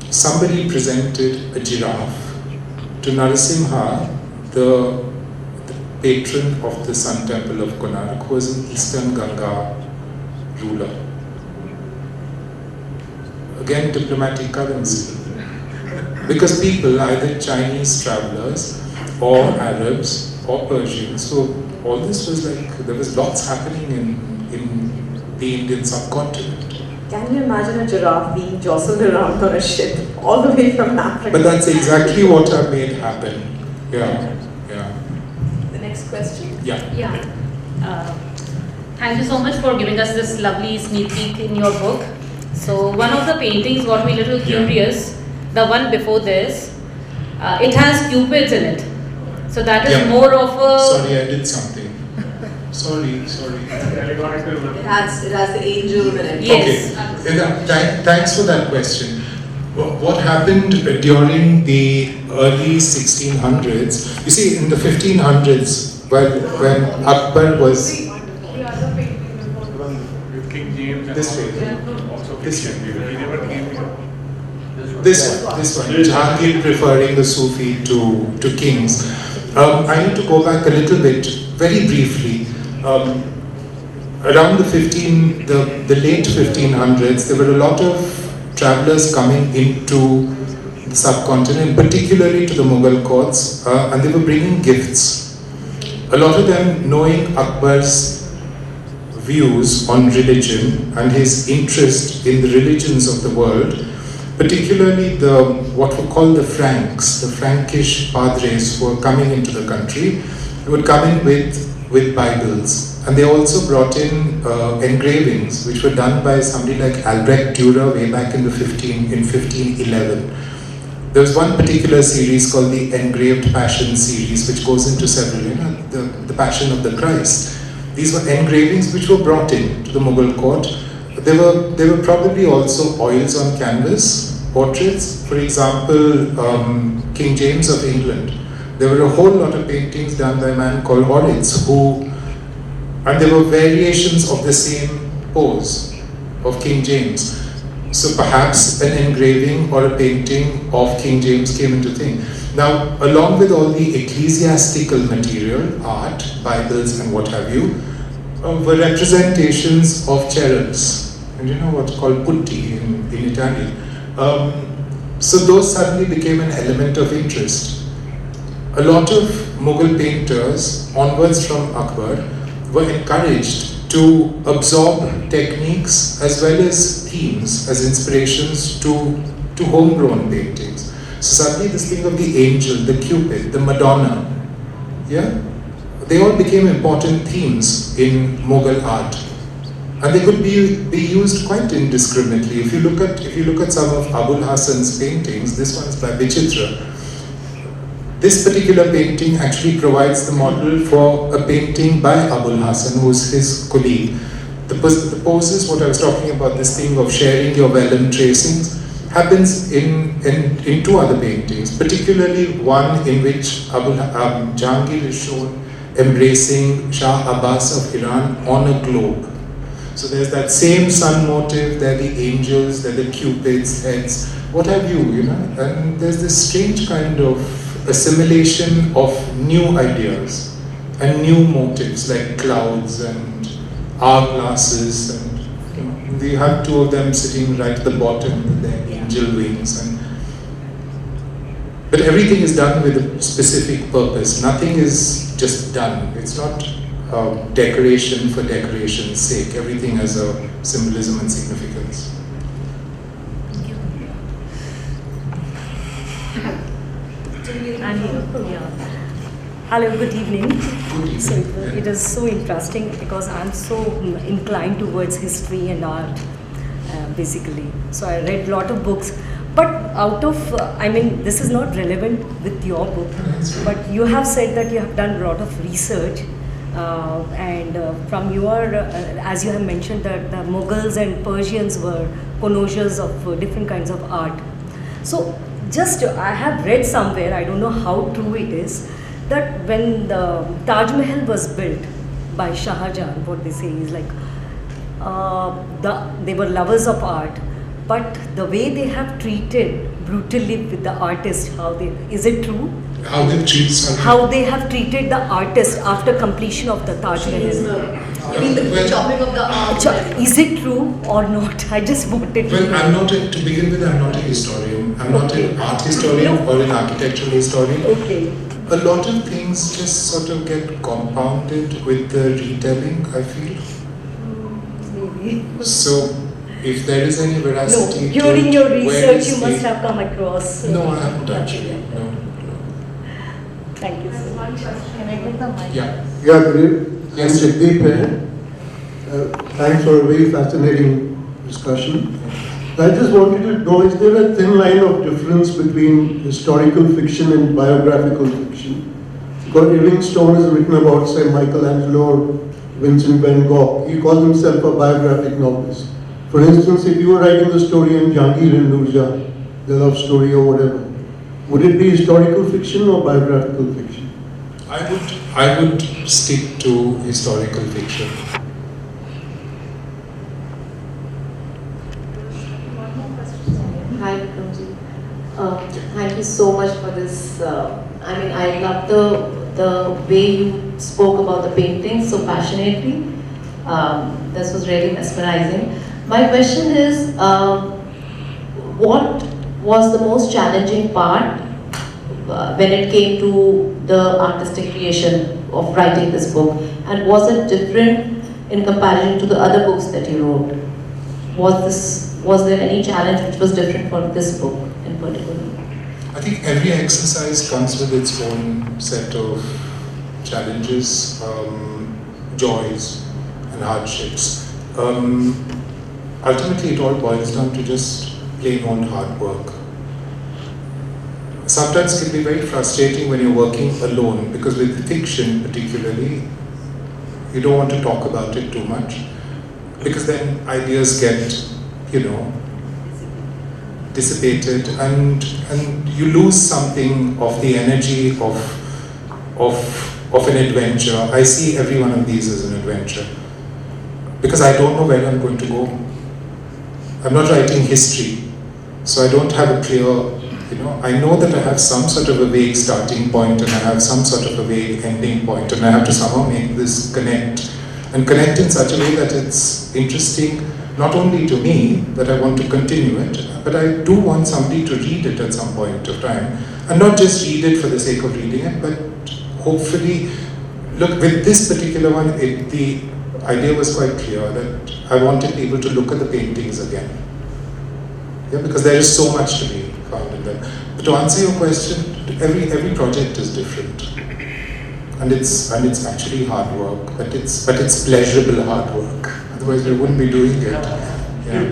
somebody presented a giraffe to Narasimha, the patron of the Sun Temple of Konark, who was an Eastern Ganga ruler. Again, diplomatic currency. Because people, either Chinese travelers or Arabs or Persians, so all this was like, there was lots happening in the Indian subcontinent. Can you imagine a giraffe being jostled around on a ship all the way from Africa? But that's exactly what I made happen. Yeah. The next question? Yeah. Thank you so much for giving us this lovely sneak peek in your book. So one of the paintings got me a little curious. The one before this, it has cupids in it. So that is more of a... Sorry, I did something. Sorry. It has the angels in it. Yes. Okay. Thanks for that question. What happened during the early 1600s? You see, in the 1500s, when Akbar was... With King James and This way. also This fiction. way. He never came here. This one. Jahangir preferring the Sufi to kings. I need to go back a little bit, very briefly. Around the late 1500s, there were a lot of travelers coming into the subcontinent, particularly to the Mughal courts, and they were bringing gifts. A lot of them knowing Akbar's views on religion and his interest in the religions of the world, particularly what were called the Franks, the Frankish padres who were coming into the country. They would come in with Bibles, and they also brought in engravings which were done by somebody like Albrecht Dürer way back in 1511. There was one particular series called the Engraved Passion series, which goes into several, the Passion of the Christ. These were engravings which were brought in to the Mughal court. There were probably also oils on canvas, portraits. For example, King James of England. There were a whole lot of paintings done by a man called Oritz, and there were variations of the same pose of King James. So perhaps an engraving or a painting of King James came into thing. Now, along with all the ecclesiastical material, art, Bibles and what have you, were representations of cherubs. And you know what's called putti in Italian. So those suddenly became an element of interest. A lot of Mughal painters, onwards from Akbar, were encouraged to absorb techniques as well as themes as inspirations to homegrown paintings. So suddenly this thing of the angel, the Cupid, the Madonna, they all became important themes in Mughal art. And they could be used quite indiscriminately. If you look at some of Abul Hasan's paintings, this one's by Vichitra. This particular painting actually provides the model for a painting by Abul Hasan, who's his colleague. The poses, what I was talking about, this thing of sharing your vellum tracings, happens in two other paintings, particularly one in which Jahangir is shown embracing Shah Abbas of Iran on a globe. So there's that same sun motive, there are the angels, there are the cupids, heads, what have you, and there's this strange kind of assimilation of new ideas and new motives like clouds and hourglasses, and we have two of them sitting right at the bottom with their angel wings, but everything is done with a specific purpose. Nothing is just done. It's not decoration for decoration's sake. Everything has a symbolism and significance. Hello, good evening. Good evening. So it is so interesting because I'm so inclined towards history and art, basically. So I read a lot of books, but this is not relevant with your book, but you have said that you have done a lot of research, and from your, as you have mentioned, that the Mughals and Persians were connoisseurs of different kinds of art. So I have read somewhere, I don't know how true it is, that when the Taj Mahal was built by Shah Jahan, what they say is like, they were lovers of art, but the way they have treated brutally with the artist, is it true? How they treat something. How they have treated the artist after completion of the Taj Mahal. You mean the chopping of the arms? Is it true or not? I just wanted to know. To begin with, I'm not a historian. I'm not an art historian or an architectural historian. Okay. A lot of things just sort of get compounded with the retelling, I feel. Maybe. So, if there is any veracity during your where research is you must the- have come across. No, I haven't actually. No. Thank you so much. Can I get the mic? Yeah. Yeah, Guru. Yes. I'm Jagdeep here. Thanks for a very fascinating discussion. I just wanted to know, is there a thin line of difference between historical fiction and biographical fiction? Because Irving Stone has written about, say, Michelangelo or Vincent van Gogh. He calls himself a biographic novelist. For instance, if you were writing the story in Jahangir and Nurja, the love story or whatever, would it be historical fiction or biographical fiction? I would stick to historical fiction. Hi, Vikramjit. Thank you so much for this. I love the way you spoke about the painting so passionately. This was really mesmerizing. My question is, what was the most challenging part when it came to the artistic creation of writing this book? And was it different in comparison to the other books that you wrote? Was there any challenge which was different for this book in particular? I think every exercise comes with its own set of challenges, joys, and hardships. Ultimately, it all boils down to just plain old hard work. Sometimes it can be very frustrating when you're working alone, because with fiction particularly, you don't want to talk about it too much, because then ideas get, dissipated, and you lose something of the energy of an adventure. I see every one of these as an adventure, because I don't know where I'm going to go. I'm not writing history, so I don't have a clear, I know that I have some sort of a vague starting point and I have some sort of a vague ending point, and I have to somehow make this connect, and connect in such a way that it's interesting not only to me, that I want to continue it, but I do want somebody to read it at some point of time, and not just read it for the sake of reading it, but hopefully, look, with this particular one, the idea was quite clear that I wanted people to look at the paintings again. Yeah, because there is so much to be found in them. But to answer your question, every project is different. and it's actually hard work, but it's pleasurable hard work. Otherwise, we wouldn't be doing it. Yeah.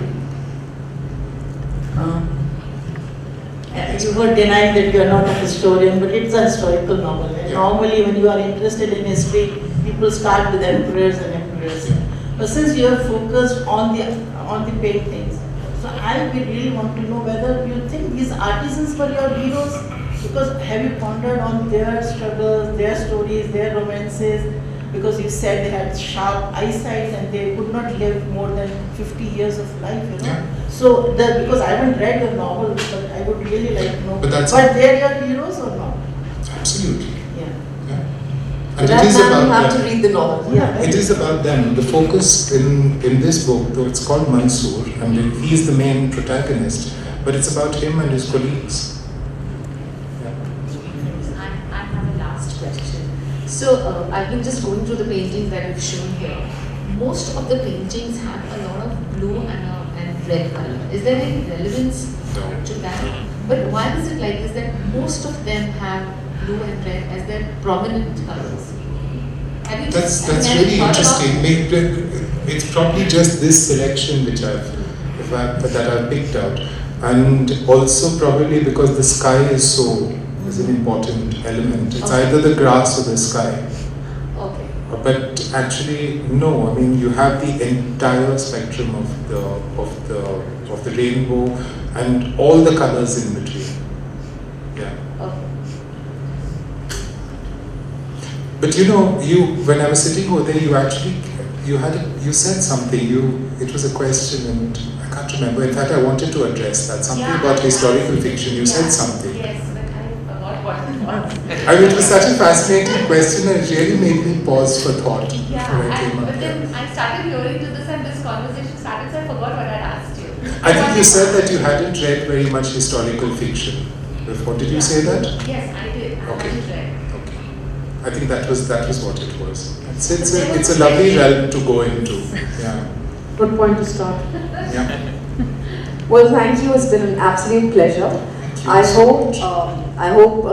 You were denying that you are not a historian, but it's a historical novel. And normally, when you are interested in history, people start with emperors and emperors. But since you are focused on the paintings, so I really want to know whether you think these artisans were your heroes. Because have you pondered on their struggles, their stories, their romances? Because you said they had sharp eyesight and they could not live more than 50 years of life, you know. Yeah. So, because I haven't read your novel, but I would really like to know. But they're your heroes or not? Absolutely. Yeah. And That it is man about you have them. to read the novel. Yeah. It is about them. The focus in this book, though it's called Mansoor, and he's the main protagonist, but it's about him and his colleagues. I have a last question. So I've been just going through the paintings that you've shown here. Most of the paintings have a lot of blue and red color. Is there any relevance to that? But why is it like this that most of them have blue and red as their prominent colors? That's really interesting. It's probably just this selection which that I've picked out, and also probably because the sky is an important element. It's either the grass or the sky. Okay. But actually, no. I mean, you have the entire spectrum of the rainbow and all the colors in between. Yeah. Okay. But when I was sitting over there, you said something. It was a question, and I can't remember. In fact, I wanted to address that. Something about historical fiction. You said something. Yes, but I forgot what it was. I mean, it was such a fascinating question, and it really made me pause for thought. But then I started hearing to this and this conversation started, so I forgot what I asked you. I think you said that you hadn't read very much historical fiction before. Did you say that? Yes, I did. I Okay. hadn't read. Okay. I think that was what it was. It's a lovely realm to go into. Yeah. Good point to start. Yeah. Well, thank you. It's been an absolute pleasure. I hope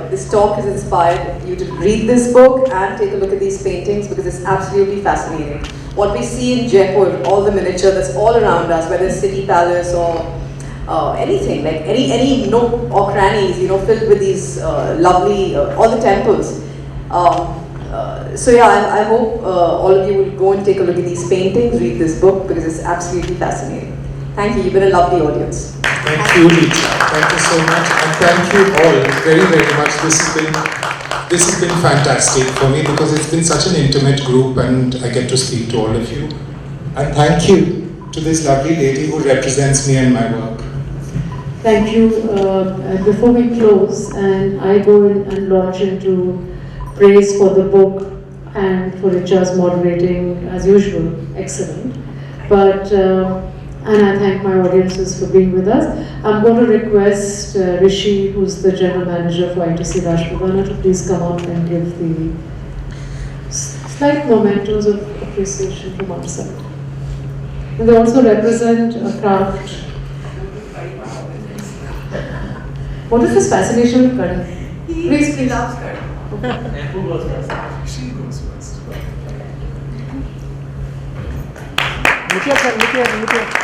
this talk has inspired you to read this book and take a look at these paintings because it's absolutely fascinating. What we see in Jaipur, all the miniature that's all around us, whether it's City Palace or anything, like any nook or crannies, filled with these lovely, all the temples. I hope all of you will go and take a look at these paintings, read this book because it's absolutely fascinating. Thank you. You've been a lovely audience. Thank you, Lisa. Thank you so much, and thank you all very, very much. This has been fantastic for me because it's been such an intimate group, and I get to speak to all of you. And thank you to this lovely lady who represents me and my work. Thank you. And before we close, and I go in and launch into praise for the book and for Richa's moderating, as usual, excellent. But and I thank my audiences for being with us. I'm going to request Rishi, who's the General Manager for ITC Rashpradana, to please come up and give the slight mementos of appreciation from our side. And they also represent a craft. What is this fascination with curry? Please, He loves curry. And who goes first? She goes first. Look here. Sir, look here. Sir, please.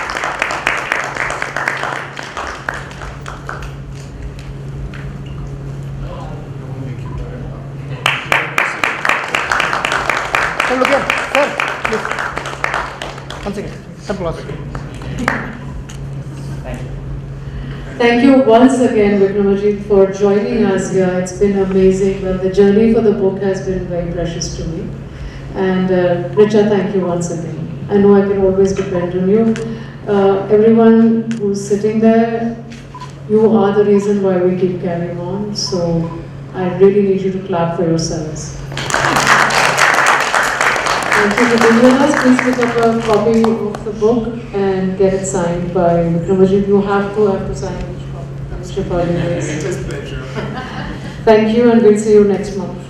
1 second. Sir, close. Thank you. Thank you once again, Vikramjit, for joining us here. It's been amazing. Well, the journey for the book has been very precious to me. And Richa, thank you once again. I know I can always depend on you. Everyone who's sitting there, you are the reason why we keep carrying on. So I really need you to clap for yourselves. Thank you for being with us. Please pick up a copy of the book and get it signed by Vikramjit. You have to sign each copy. It's a pleasure. Thank you, and we'll see you next month.